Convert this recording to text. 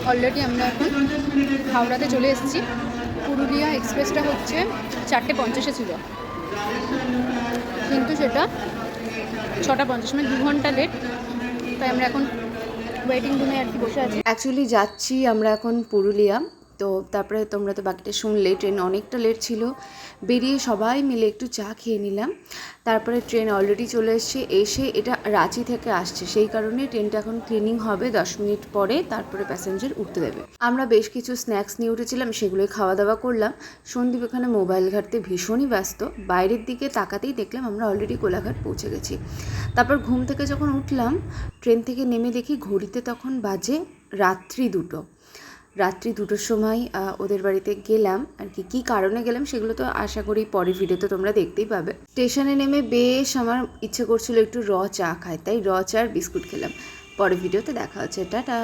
Already আমরা এখন হাওড়াতে চলে এসেছি। পুরুলিয়া এক্সপ্রেসটা হচ্ছে 4:50 ছিল, কিন্তু সেটা 6:50, মানে 2 ঘন্টা লেট। তাই আমরা এখন ওয়েটিং রুমে আর কি বসে আছি। অ্যাকচুয়ালি যাচ্ছি আমরা এখন পুরুলিয়া। তো তারপরে তোমরা তো বাকিটা শুনলে, ট্রেন অনেকটা লেট ছিল। বেরিয়ে সবাই মিলে একটু চা খেয়ে নিলাম। তারপরে ট্রেন অলরেডি চলে এসে এটা রাঁচি থেকে আসছে, সেই কারণে ট্রেনটা এখন ক্লিনিং হবে 10 মিনিট পরে, তারপরে প্যাসেঞ্জার উঠতে দেবে। আমরা বেশ কিছু স্ন্যাক্স নিয়ে উঠেছিলাম, সেগুলোই খাওয়া দাওয়া করলাম। সন্দীপ এখানে মোবাইল ঘাঁটতে ভীষণই ব্যস্ত। বাইরের দিকে তাকাতেই দেখলাম আমরা অলরেডি কোলাঘাট পৌঁছে গেছি। তারপর ঘুম থেকে যখন উঠলাম, ট্রেন থেকে নেমে দেখি ঘড়িতে তখন বাজে রাত্রি 2টো। রাত্রি 2টোর সময় ওদের বাড়িতে গেলাম আর কি। কী কারণে গেলাম সেগুলো তো আশা করি পরের ভিডিওতে তোমরা দেখতেই পাবে। স্টেশনে নেমে বেশ আমার ইচ্ছে করছিল একটু চা খাই, তাই চা আর বিস্কুট খেলাম। পরের ভিডিওতে দেখা হচ্ছে, টাটা।